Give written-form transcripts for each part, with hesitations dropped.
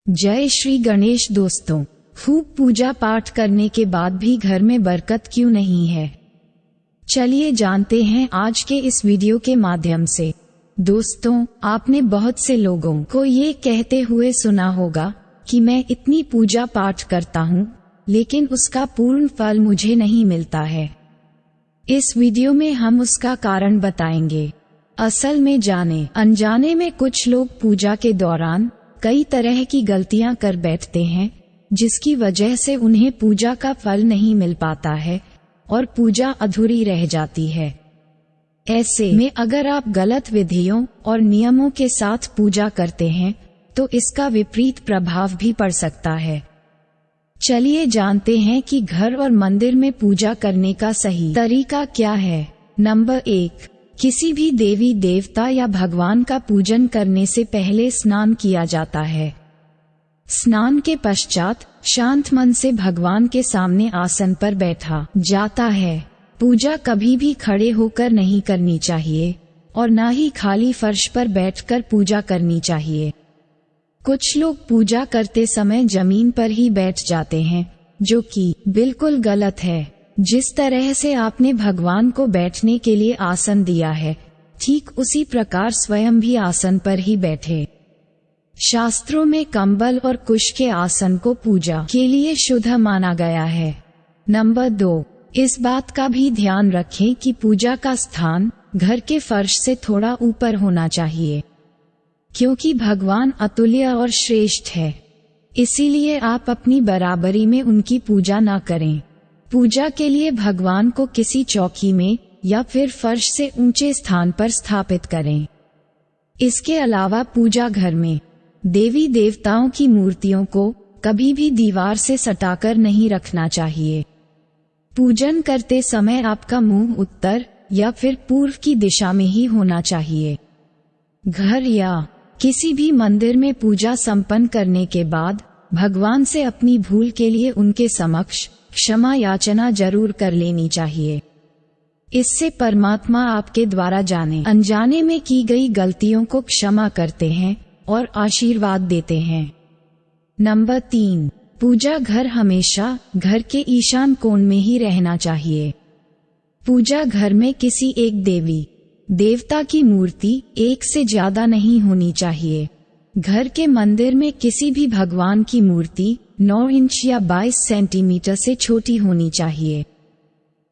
जय श्री गणेश दोस्तों, खूब पूजा पाठ करने के बाद भी घर में बरकत क्यों नहीं है? चलिए जानते हैं आज के इस वीडियो के माध्यम से। दोस्तों, आपने बहुत से लोगों को ये कहते हुए सुना होगा कि मैं इतनी पूजा पाठ करता हूँ, लेकिन उसका पूर्ण फल मुझे नहीं मिलता है। इस वीडियो में हम उसका कारण बताएंगे। असल में जाने अनजाने में कुछ लोग पूजा के दौरान कई तरह की गलतियां कर बैठते हैं, जिसकी वजह से उन्हें पूजा का फल नहीं मिल पाता है और पूजा अधूरी रह जाती है। ऐसे में अगर आप गलत विधियों और नियमों के साथ पूजा करते हैं तो इसका विपरीत प्रभाव भी पड़ सकता है। चलिए जानते हैं कि घर और मंदिर में पूजा करने का सही तरीका क्या है। नंबर 1, किसी भी देवी देवता या भगवान का पूजन करने से पहले स्नान किया जाता है। स्नान के पश्चात शांत मन से भगवान के सामने आसन पर बैठा जाता है। पूजा कभी भी खड़े होकर नहीं करनी चाहिए और ना ही खाली फर्श पर बैठकर पूजा करनी चाहिए। कुछ लोग पूजा करते समय जमीन पर ही बैठ जाते हैं, जो कि बिल्कुल गलत है। जिस तरह से आपने भगवान को बैठने के लिए आसन दिया है, ठीक उसी प्रकार स्वयं भी आसन पर ही बैठे। शास्त्रों में कंबल और कुश के आसन को पूजा के लिए शुद्ध माना गया है। नंबर 2, इस बात का भी ध्यान रखें कि पूजा का स्थान घर के फर्श से थोड़ा ऊपर होना चाहिए, क्योंकि भगवान अतुल्य और श्रेष्ठ है। इसीलिए आप अपनी बराबरी में उनकी पूजा न करें। पूजा के लिए भगवान को किसी चौकी में या फिर फर्श से ऊंचे स्थान पर स्थापित करें। इसके अलावा पूजा घर में देवी देवताओं की मूर्तियों को कभी भी दीवार से सटाकर नहीं रखना चाहिए। पूजन करते समय आपका मुंह उत्तर या फिर पूर्व की दिशा में ही होना चाहिए। घर या किसी भी मंदिर में पूजा संपन्न करने के बाद भगवान से अपनी भूल के लिए उनके समक्ष क्षमा याचना जरूर कर लेनी चाहिए। इससे परमात्मा आपके द्वारा जाने अनजाने में की गई गलतियों को क्षमा करते हैं और आशीर्वाद देते हैं। नंबर 3, पूजा घर हमेशा घर के ईशान कोण में ही रहना चाहिए। पूजा घर में किसी एक देवी देवता की मूर्ति एक से ज्यादा नहीं होनी चाहिए। घर के मंदिर में किसी भी भगवान की मूर्ति 9 इंच या 22 सेंटीमीटर से छोटी होनी चाहिए।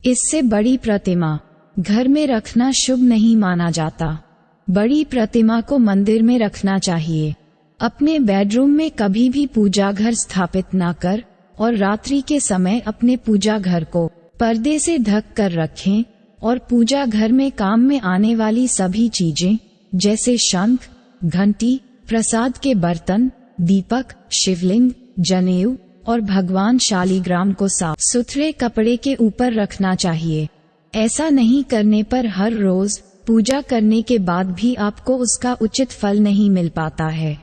इससे बड़ी प्रतिमा घर में रखना शुभ नहीं माना जाता। बड़ी प्रतिमा को मंदिर में रखना चाहिए। अपने बेडरूम में कभी भी पूजा घर स्थापित न कर और रात्रि के समय अपने पूजा घर को पर्दे से ढक कर रखें और पूजा घर में काम में आने वाली सभी चीजें जैसे शंख, घंटी, प्रसाद के बर्तन, दीपक, शिवलिंग, जनेऊ और भगवान शालिग्राम को साफ सुथरे कपड़े के ऊपर रखना चाहिए। ऐसा नहीं करने पर हर रोज पूजा करने के बाद भी आपको उसका उचित फल नहीं मिल पाता है।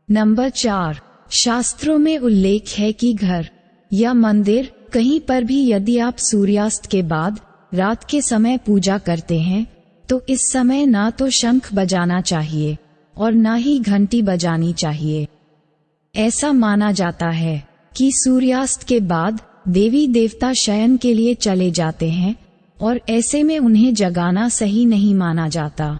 नंबर 4, शास्त्रों में उल्लेख है कि घर या मंदिर कहीं पर भी यदि आप सूर्यास्त के बाद रात के समय पूजा करते हैं तो इस समय ना तो शंख बजाना चाहिए और ना ही घंटी बजानी चाहिए। ऐसा माना जाता है कि सूर्यास्त के बाद देवी देवता शयन के लिए चले जाते हैं और ऐसे में उन्हें जगाना सही नहीं माना जाता।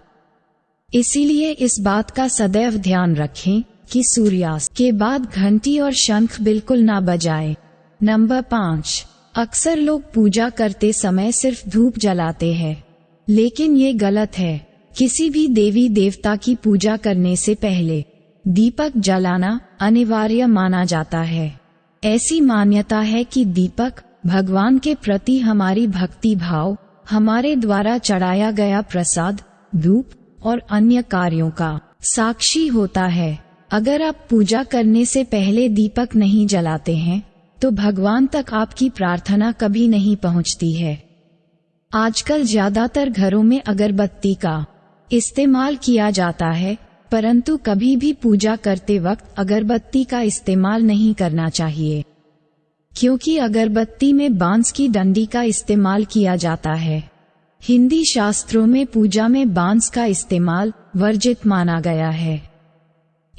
इसीलिए इस बात का सदैव ध्यान रखें कि सूर्यास्त के बाद घंटी और शंख बिल्कुल ना बजाए। नंबर 5, अक्सर लोग पूजा करते समय सिर्फ धूप जलाते हैं, लेकिन ये गलत है। किसी भी देवी देवता की पूजा करने से पहले दीपक जलाना अनिवार्य माना जाता है। ऐसी मान्यता है कि दीपक भगवान के प्रति हमारी भक्ति भाव, हमारे द्वारा चढ़ाया गया प्रसाद, धूप और अन्य कार्यों का साक्षी होता है। अगर आप पूजा करने से पहले दीपक नहीं जलाते हैं तो भगवान तक आपकी प्रार्थना कभी नहीं पहुंचती है। आजकल ज्यादातर घरों में अगरबत्ती का इस्तेमाल किया जाता है, परंतु कभी भी पूजा करते वक्त अगरबत्ती का इस्तेमाल नहीं करना चाहिए, क्योंकि अगरबत्ती में बांस की डंडी का इस्तेमाल किया जाता है। हिंदी शास्त्रों में पूजा में बांस का इस्तेमाल वर्जित माना गया है।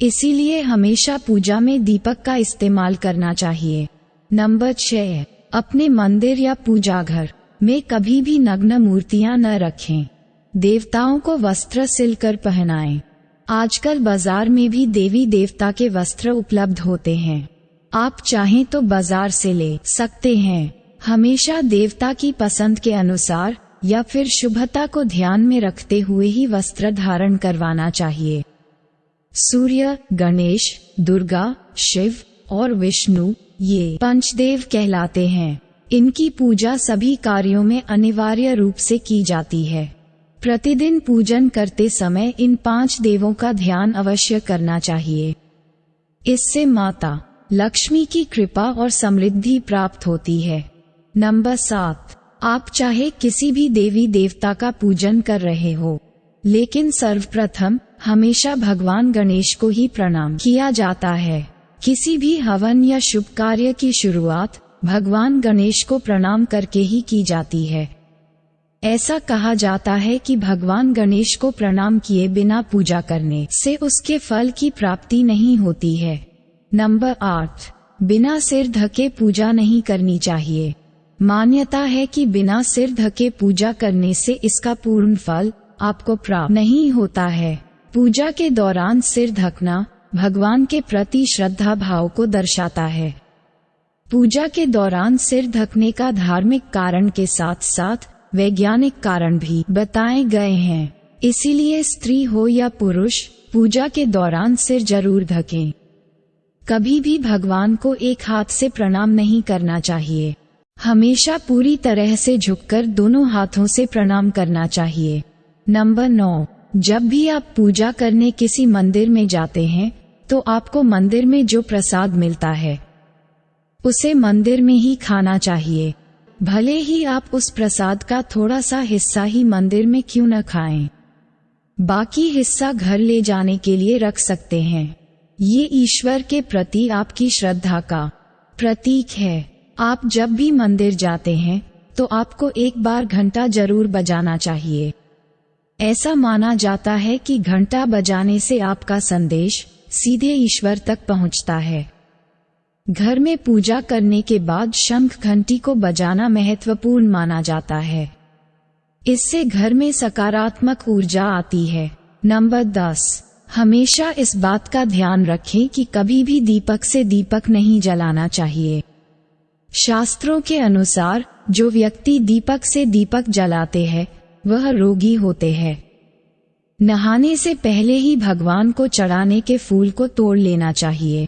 इसीलिए हमेशा पूजा में दीपक का इस्तेमाल करना चाहिए। नंबर 6, अपने मंदिर या पूजा घर में कभी भी नग्न मूर्तियां न रखें। देवताओं को वस्त्र सिलकर पहनाएं। आजकल बाजार में भी देवी देवता के वस्त्र उपलब्ध होते हैं, आप चाहें तो बाजार से ले सकते हैं। हमेशा देवता की पसंद के अनुसार या फिर शुभता को ध्यान में रखते हुए ही वस्त्र धारण करवाना चाहिए। सूर्य, गणेश, दुर्गा, शिव और विष्णु ये पंचदेव कहलाते हैं। इनकी पूजा सभी कार्यों में अनिवार्य रूप से की जाती है। प्रतिदिन पूजन करते समय इन 5 देवों का ध्यान अवश्य करना चाहिए। इससे माता लक्ष्मी की कृपा और समृद्धि प्राप्त होती है। नंबर 7, आप चाहे किसी भी देवी देवता का पूजन कर रहे हो, लेकिन सर्वप्रथम हमेशा भगवान गणेश को ही प्रणाम किया जाता है। किसी भी हवन या शुभ कार्य की शुरुआत भगवान गणेश को प्रणाम करके ही की जाती है। ऐसा कहा जाता है कि भगवान गणेश को प्रणाम किए बिना पूजा करने से उसके फल की प्राप्ति नहीं होती है। नंबर 8, बिना सिर ढके पूजा नहीं करनी चाहिए। मान्यता है कि बिना सिर ढके पूजा करने से इसका पूर्ण फल आपको प्राप्त नहीं होता है। पूजा के दौरान सिर ढकना भगवान के प्रति श्रद्धा भाव को दर्शाता है। पूजा के दौरान सिर ढकने का धार्मिक कारण के साथ साथ वैज्ञानिक कारण भी बताए गए हैं। इसीलिए स्त्री हो या पुरुष पूजा के दौरान सिर जरूर ढकें। कभी भी भगवान को एक हाथ से प्रणाम नहीं करना चाहिए। हमेशा पूरी तरह से झुककर दोनों हाथों से प्रणाम करना चाहिए। नंबर 9, जब भी आप पूजा करने किसी मंदिर में जाते हैं तो आपको मंदिर में जो प्रसाद मिलता है उसे मंदिर में ही खाना चाहिए। भले ही आप उस प्रसाद का थोड़ा सा हिस्सा ही मंदिर में क्यों न खाएं, बाकी हिस्सा घर ले जाने के लिए रख सकते हैं। ये ईश्वर के प्रति आपकी श्रद्धा का प्रतीक है। आप जब भी मंदिर जाते हैं तो आपको एक बार घंटा जरूर बजाना चाहिए। ऐसा माना जाता है कि घंटा बजाने से आपका संदेश सीधे ईश्वर तक पहुंचता है। घर में पूजा करने के बाद शंख घंटी को बजाना महत्वपूर्ण माना जाता है। इससे घर में सकारात्मक ऊर्जा आती है। नंबर 10, हमेशा इस बात का ध्यान रखें कि कभी भी दीपक से दीपक नहीं जलाना चाहिए। शास्त्रों के अनुसार जो व्यक्ति दीपक से दीपक जलाते हैं वह रोगी होते हैं। नहाने से पहले ही भगवान को चढ़ाने के फूल को तोड़ लेना चाहिए।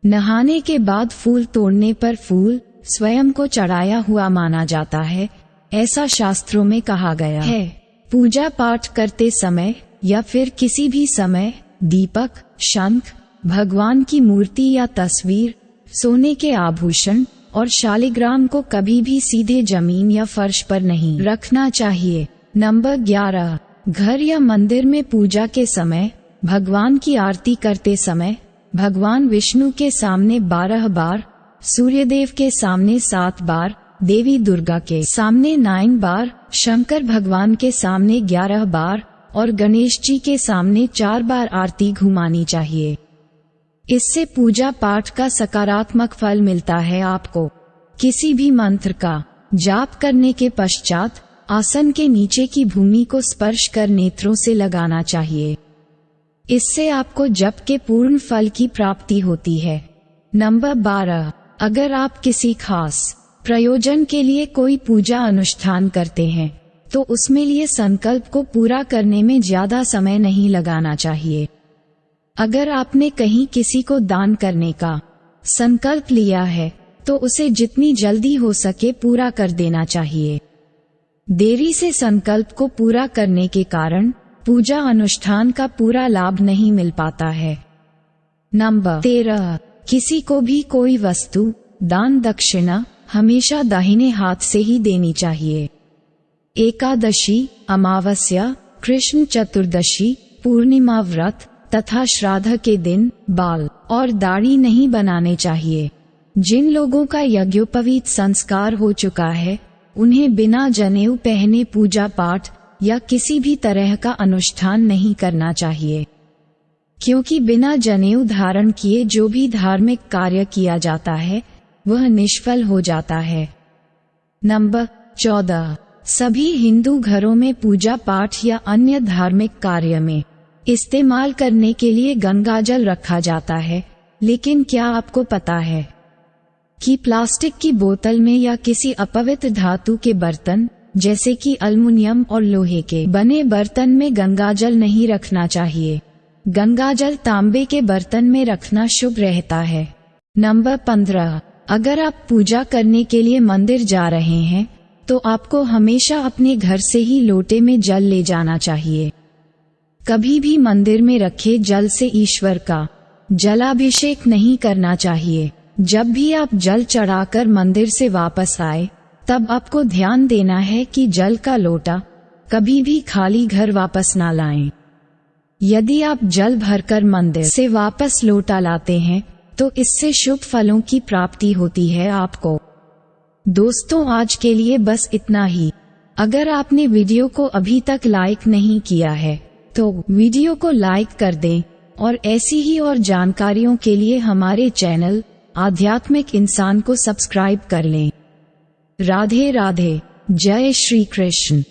नहाने के बाद फूल तोड़ने पर फूल स्वयं को चढ़ाया हुआ माना जाता है, ऐसा शास्त्रों में कहा गया है। पूजा पाठ करते समय या फिर किसी भी समय दीपक, शंख, भगवान की मूर्ति या तस्वीर, सोने के आभूषण और शालिग्राम को कभी भी सीधे जमीन या फर्श पर नहीं रखना चाहिए। नंबर 11, घर या मंदिर में पूजा के समय भगवान की आरती करते समय भगवान विष्णु के सामने 12 बार, सूर्यदेव के सामने 7 बार, देवी दुर्गा के सामने 9 बार, शंकर भगवान के सामने 11 बार और गणेश जी के सामने 4 बार आरती घुमानी चाहिए। इससे पूजा पाठ का सकारात्मक फल मिलता है। आपको किसी भी मंत्र का जाप करने के पश्चात आसन के नीचे की भूमि को स्पर्श कर नेत्रों से लगाना चाहिए। इससे आपको जप के पूर्ण फल की प्राप्ति होती है। नंबर 12, अगर आप किसी खास प्रयोजन के लिए कोई पूजा अनुष्ठान करते हैं तो उसमें लिए संकल्प को पूरा करने में ज्यादा समय नहीं लगाना चाहिए। अगर आपने कहीं किसी को दान करने का संकल्प लिया है तो उसे जितनी जल्दी हो सके पूरा कर देना चाहिए। देरी से संकल्प को पूरा करने के कारण पूजा अनुष्ठान का पूरा लाभ नहीं मिल पाता है। नंबर 13, किसी को भी कोई वस्तु, दान, दक्षिणा हमेशा दाहिने हाथ से ही देनी चाहिए। एकादशी, अमावस्या, कृष्ण चतुर्दशी, पूर्णिमा व्रत तथा श्राद्ध के दिन बाल और दाढ़ी नहीं बनाने चाहिए। जिन लोगों का यज्ञोपवीत संस्कार हो चुका है उन्हें बिना जनेऊ पहने पूजा पाठ या किसी भी तरह का अनुष्ठान नहीं करना चाहिए। क्योंकि बिना जनेऊ धारण किए जो भी धार्मिक कार्य किया जाता है वह निष्फल हो जाता है। नंबर 14, सभी हिंदू घरों में पूजा पाठ या अन्य धार्मिक कार्य में इस्तेमाल करने के लिए गंगाजल रखा जाता है, लेकिन क्या आपको पता है कि प्लास्टिक की बोतल में या किसी अपवित्र धातु के बर्तन जैसे कि एल्युमिनियम और लोहे के बने बर्तन में गंगाजल नहीं रखना चाहिए। गंगाजल तांबे के बर्तन में रखना शुभ रहता है। नंबर 15, अगर आप पूजा करने के लिए मंदिर जा रहे हैं तो आपको हमेशा अपने घर से ही लोटे में जल ले जाना चाहिए। कभी भी मंदिर में रखे जल से ईश्वर का जलाभिषेक नहीं करना चाहिए। जब भी आप जल चढ़ाकर मंदिर से वापस आए तब आपको ध्यान देना है कि जल का लोटा कभी भी खाली घर वापस ना लाएं। यदि आप जल भरकर मंदिर से वापस लोटा लाते हैं तो इससे शुभ फलों की प्राप्ति होती है आपको। दोस्तों, आज के लिए बस इतना ही। अगर आपने वीडियो को अभी तक लाइक नहीं किया है तो वीडियो को लाइक कर दें और ऐसी ही और जानकारियों के लिए हमारे चैनल आध्यात्मिक इंसान को सब्सक्राइब कर लें। राधे राधे, जय श्री कृष्ण।